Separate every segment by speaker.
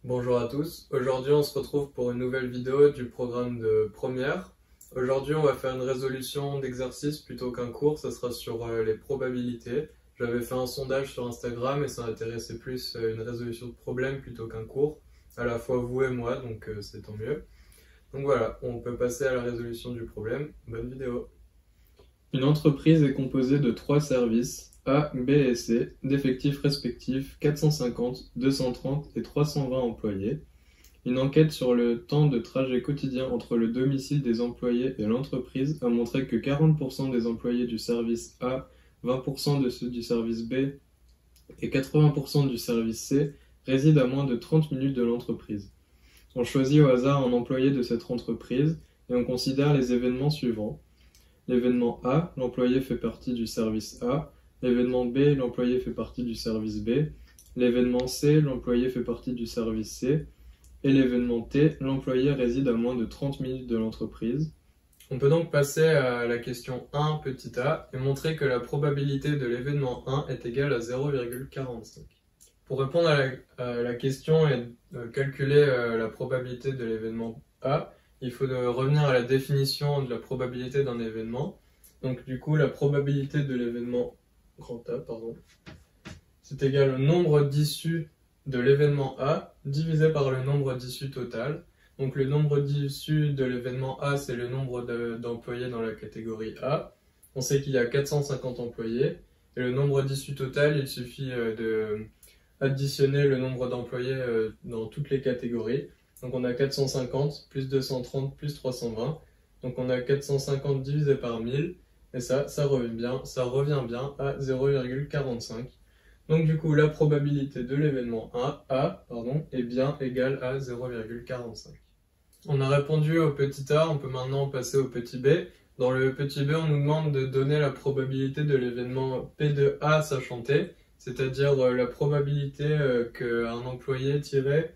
Speaker 1: Bonjour à tous, aujourd'hui on se retrouve pour une nouvelle vidéo du programme de première. Aujourd'hui on va faire une résolution d'exercice plutôt qu'un cours, ça sera sur les probabilités. J'avais fait un sondage sur Instagram et ça intéressait plus une résolution de problème plutôt qu'un cours, à la fois vous et moi, donc c'est tant mieux. Donc voilà, on peut passer à la résolution du problème, bonne vidéo. Une entreprise est composée de 3 services, A, B et C, d'effectifs respectifs 450, 230 et 320 employés. Une enquête sur le temps de trajet quotidien entre le domicile des employés et l'entreprise a montré que 40% des employés du service A, 20% de ceux du service B et 80% du service C résident à moins de 30 minutes de l'entreprise. On choisit au hasard un employé de cette entreprise et on considère les événements suivants. L'événement A, l'employé fait partie du service A. L'événement B, l'employé fait partie du service B. L'événement C, l'employé fait partie du service C. Et l'événement T, l'employé réside à moins de 30 minutes de l'entreprise. On peut donc passer à la question 1 petit a et montrer que la probabilité de l'événement 1 est égale à 0,45. Pour répondre à la question et calculer la probabilité de l'événement A, il faut revenir à la définition de la probabilité d'un événement. Donc du coup, la probabilité de l'événement grand A, c'est égal au nombre d'issues de l'événement A divisé par le nombre d'issues total. Donc le nombre d'issues de l'événement A, c'est le nombre d'employés dans la catégorie A. On sait qu'il y a 450 employés. Et le nombre d'issues total, il suffit de additionner le nombre d'employés dans toutes les catégories. Donc on a 450 plus 230 plus 320. Donc on a 450 divisé par 1000. Et ça revient bien à 0,45. Donc du coup, la probabilité de l'événement A est bien égale à 0,45. On a répondu au petit a, on peut maintenant passer au petit b. Dans le petit b, on nous demande de donner la probabilité de l'événement P de A sachant T, c'est-à-dire la probabilité qu'un employé tiré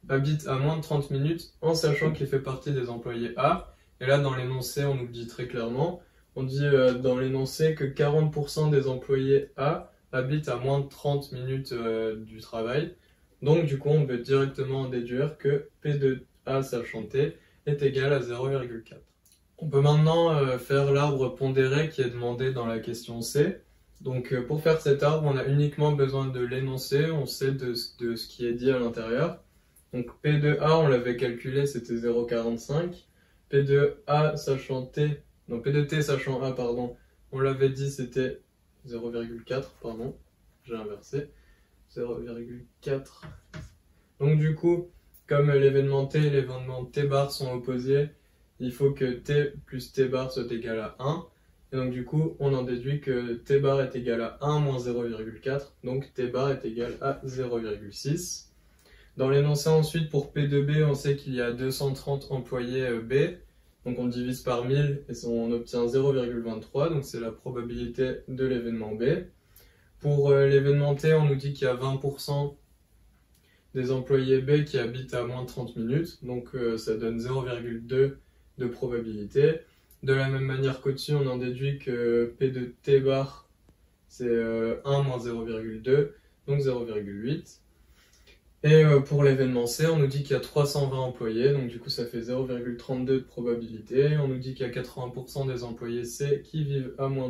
Speaker 1: habite à moins de 30 minutes en sachant qu'il fait partie des employés A. Et là, dans l'énoncé, on nous le dit très clairement. On dit dans l'énoncé que 40% des employés A habitent à moins de 30 minutes du travail. Donc, du coup, on peut directement déduire que P de A sachant T est égal à 0,4. On peut maintenant faire l'arbre pondéré qui est demandé dans la question C. Donc pour faire cet arbre, on a uniquement besoin de l'énoncé, on sait de ce qui est dit à l'intérieur. Donc P de A, on l'avait calculé, c'était 0,45. P de A sachant T, non P de T sachant A, pardon, on l'avait dit c'était 0,4, pardon, j'ai inversé, 0,4. Donc du coup, comme l'événement T et l'événement T bar sont opposés, il faut que T plus T bar soit égal à 1. Et donc du coup, on en déduit que T bar est égal à 1 moins 0,4, donc T bar est égal à 0,6. Dans l'énoncé ensuite, pour P de B, on sait qu'il y a 230 employés B, donc on divise par 1000 et on obtient 0,23, donc c'est la probabilité de l'événement B. Pour l'événement T, on nous dit qu'il y a 20% des employés B qui habitent à moins de 30 minutes, donc ça donne 0,2 de probabilité. De la même manière qu'au-dessus, on en déduit que P de T bar, c'est 1 moins 0,2, donc 0,8. Et pour l'événement C, on nous dit qu'il y a 320 employés, donc du coup ça fait 0,32 de probabilité. On nous dit qu'il y a 80% des employés C qui vivent à moins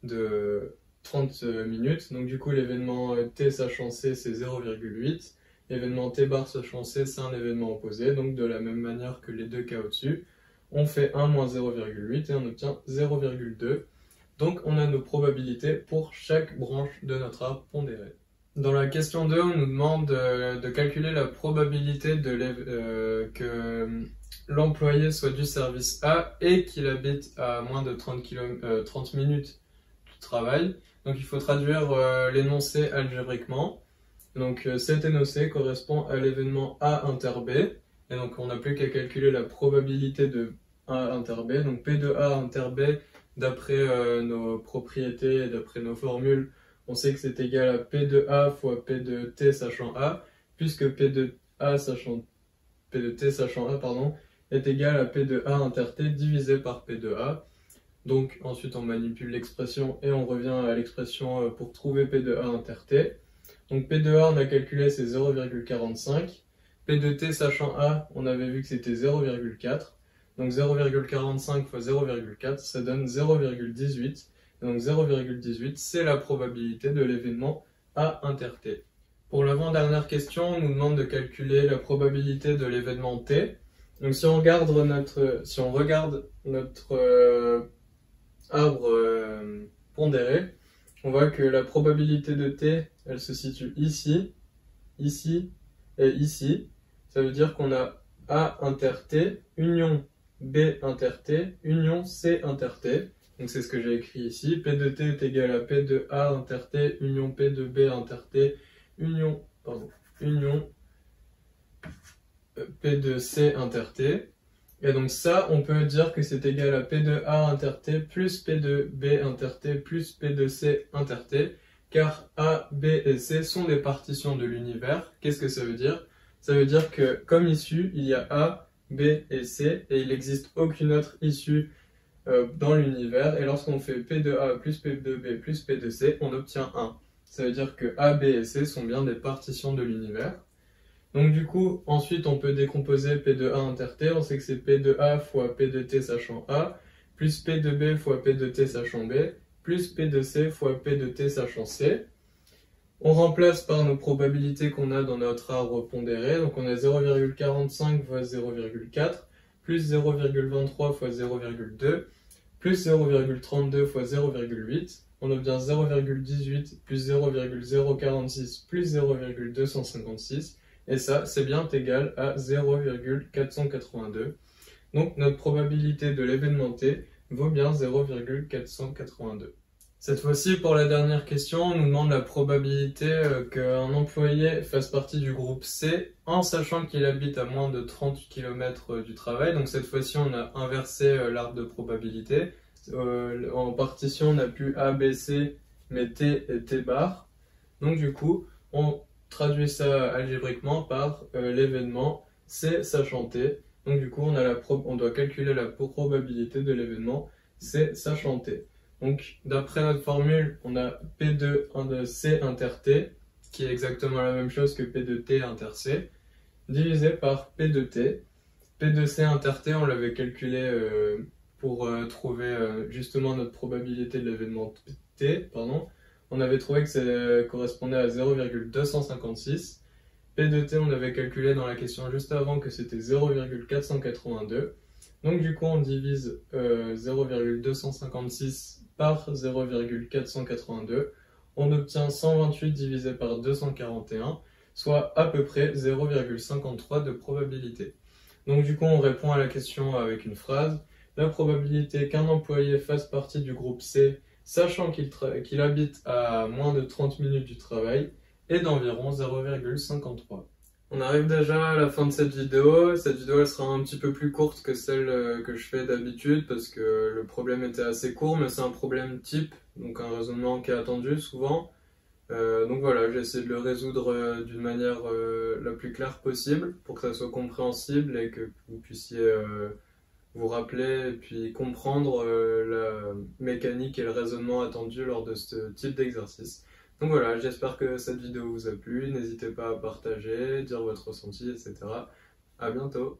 Speaker 1: de 30 minutes. Donc du coup l'événement T sachant C, c'est 0,8. L'événement T bar sachant C, c'est un événement opposé. Donc de la même manière que les deux cas au-dessus, on fait 1 moins 0,8 et on obtient 0,2. Donc on a nos probabilités pour chaque branche de notre arbre pondéré. Dans la question 2, on nous demande de calculer la probabilité que l'employé soit du service A et qu'il habite à moins de 30 minutes du travail. Donc il faut traduire l'énoncé algébriquement. Donc cet énoncé correspond à l'événement A inter B. Et donc on n'a plus qu'à calculer la probabilité de A inter B. Donc P de A inter B, d'après nos propriétés et d'après nos formules, on sait que c'est égal à P de A fois P de T sachant A, puisque P de T sachant A, est égal à P de A inter T divisé par P de A. Donc ensuite on manipule l'expression et on revient à l'expression pour trouver P de A inter T. Donc P de A, on a calculé, c'est 0,45. P de T, sachant A, on avait vu que c'était 0,4. Donc 0,45 fois 0,4, ça donne 0,18. Donc 0,18, c'est la probabilité de l'événement A inter T. Pour l'avant-dernière question, on nous demande de calculer la probabilité de l'événement T. Donc si on regarde notre arbre pondéré, on voit que la probabilité de T, elle se situe ici, ici et ici. Ça veut dire qu'on a A inter T, union B inter T, union C inter T. Donc c'est ce que j'ai écrit ici. P de T est égal à P de A inter T, union P de B inter T, union P de C inter T. Et donc ça, on peut dire que c'est égal à P de A inter T plus P de B inter T plus P de C inter T, car A, B et C sont des partitions de l'univers. Qu'est-ce que ça veut dire? Ça veut dire que comme issue, il y a A, B et C, et il n'existe aucune autre issue dans l'univers. Et lorsqu'on fait P de A plus P de B plus P de C, on obtient 1. Ça veut dire que A, B et C sont bien des partitions de l'univers. Donc du coup, ensuite on peut décomposer P de A inter T, on sait que c'est P de A fois P de T sachant A, plus P de B fois P de T sachant B, plus P de C fois P de T sachant C. On remplace par nos probabilités qu'on a dans notre arbre pondéré, donc on a 0,45 fois 0,4, plus 0,23 fois 0,2, plus 0,32 fois 0,8, on obtient 0,18 plus 0,046 plus 0,256, et ça, c'est bien égal à 0,482. Donc notre probabilité de l'événement T vaut bien 0,482. Cette fois-ci, pour la dernière question, on nous demande la probabilité qu'un employé fasse partie du groupe C en sachant qu'il habite à moins de 30 km du travail. Donc cette fois-ci, on a inversé l'arbre de probabilité. En partition, on n'a plus A, B, C, mais T et T bar. Donc du coup, on traduit ça algébriquement par l'événement C sachant T. Donc du coup, on doit calculer la probabilité de l'événement C sachant T. Donc d'après notre formule, on a P de C inter T, qui est exactement la même chose que P de T inter C, divisé par P de T. P de C inter T, on l'avait calculé pour trouver justement notre probabilité de l'événement T, pardon. On avait trouvé que ça correspondait à 0,256. P de T, on avait calculé dans la question juste avant que c'était 0,482. Donc du coup, on divise 0,256 par 0,482. On obtient 128 divisé par 241, soit à peu près 0,53 de probabilité. Donc du coup, on répond à la question avec une phrase. La probabilité qu'un employé fasse partie du groupe C, sachant qu'il habite à moins de 30 minutes du travail, est d'environ 0,53. On arrive déjà à la fin de cette vidéo. Cette vidéo elle sera un petit peu plus courte que celle que je fais d'habitude parce que le problème était assez court, mais c'est un problème type, donc un raisonnement qui est attendu souvent. Donc voilà, j'ai essayé de le résoudre d'une manière la plus claire possible pour que ça soit compréhensible et que vous puissiez vous rappeler et puis comprendre la mécanique et le raisonnement attendu lors de ce type d'exercice. Donc voilà, j'espère que cette vidéo vous a plu, n'hésitez pas à partager, dire votre ressenti, etc. À bientôt!